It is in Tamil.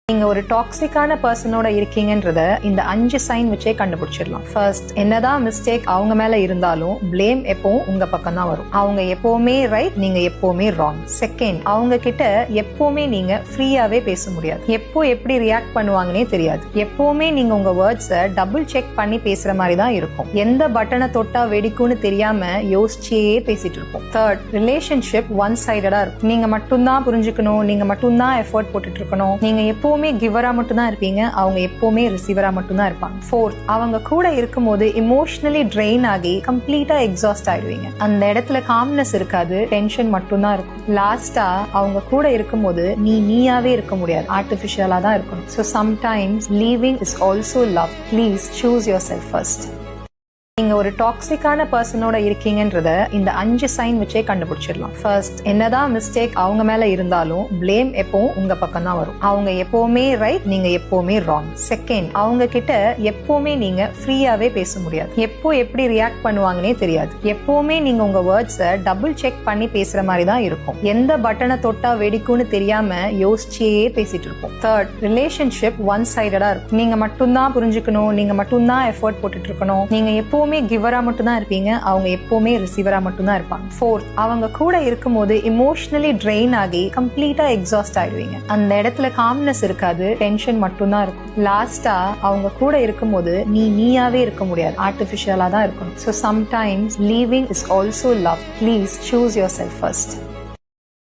நீங்க ஒரு டாக்ஸிக்கான பர்சனோட இருக்கீங்கன்றத இந்த 5 சைன் வச்சே கண்டுபிடிச்சிடலாம். ஃபர்ஸ்ட், என்னதான் மிஸ்டேக் அவங்க மேல இருந்தாலும் பிளேம் எப்பவும் உங்க பக்கம் தான் வரும். அவங்க எப்பவுமே ரைட், நீங்க எப்பவுமே ராங். செகண்ட், அவங்க கிட்ட எப்பவுமே நீங்க ஃப்ரீயாவே பேச முடியாது. எப்போ எப்படி ரியாக்ட் பண்ணுவாங்கன்னே தெரியாது. எப்பவுமே நீங்க உங்க வேர்ட்ஸை டபுள் செக் பண்ணி பேசுற மாதிரி தான் இருக்கும். எந்த பட்டனை தொட்டா வெடிக்கும்னு தெரியாம யோசிச்சே பேசிட்டு இருப்போம். தேர்ட், ரிலேஷன்ஷிப் ஒன் சைடடா இருக்கும். நீங்க மட்டும்தான் புரிஞ்சுக்கணும், நீங்க மட்டும்தான் எஃபர்ட் போட்டுட்டு இருக்கணும். நீங்க எப்பவுமே கிவரா மட்டும் தான் இருப்பீங்க, அவங்க எப்பவுமே ரிசீவரா மட்டும் தான் இருப்பாங்க. ஃபோர்த், அவங்க கூட இருக்கும்போது இமோஷனலி ட்ரெயின் ஆகி கம்ப்ளீட்டா எக்ஸாஸ்ட் ஆயிடுவீங்க. அந்த இடத்துல காம்னஸ் இருக்காது, டென்ஷன் மட்டும் தான் இருக்கும். லாஸ்டா அவங்க கூட இருக்கும்போது நீயாவே இருக்க முடியாது, ஆர்டிபிஷியலா தான் இருக்கணும். So sometimes leaving is also love. Please choose your self first. நீங்க ஒரு டாக்ஸிக்கான பர்சனோட இருக்கீங்கன்றத இந்த 5 சைன் வச்சே கண்டுபிடிச்சிடலாம். ஃபர்ஸ்ட், என்னதான் மிஸ்டேக் அவங்க மேல இருந்தாலும் பிளேம் எப்பவும் உங்க பக்கம் தான் வரும். அவங்க எப்பவுமே ரைட், நீங்க எப்பவுமே ராங். செகண்ட், அவங்க கிட்ட எப்பவுமே நீங்க ஃப்ரீயாவே பேச முடியாது. எப்போ எப்படி ரியாக்ட் பண்ணுவாங்கன்னே தெரியாது. எப்பவுமே நீங்க உங்க வேர்ட்ஸை டபுள் செக் பண்ணி பேசுற மாதிரி தான் இருக்கும். எந்த பட்டனை தொட்டா வெடிக்கும்னு தெரியாம யோசிச்சே பேசிட்டு இருப்போம். தேர்ட், ரிலேஷன்ஷிப் ஒன் சைடடா இருக்கும். நீங்க மட்டும்தான் புரிஞ்சுக்கணும், நீங்க மட்டும்தான் எஃபர்ட் போட்டுட்டு இருக்கணும். நீங்க எப்பவுமே கிவரா மட்டும் தான் இருப்பீங்க, அவங்க எப்பவுமே ரிசீவரா மட்டும் தான் இருப்பாங்க. ஃபோர்த், அவங்க கூட இருக்கும்போது இமோஷனலி ட்ரெயின் ஆகி கம்ப்ளீட்டா எக்ஸாஸ்ட் ஆயிடுவீங்க. அந்த இடத்துல காம்னஸ் இருக்காது, டென்ஷன் மட்டும் தான் இருக்கும். லாஸ்டா அவங்க கூட இருக்கும்போது நீயாவே இருக்க முடியாது, ஆர்டிபிஷியலா தான் இருக்கணும். So sometimes leaving is also love. Please choose your self first.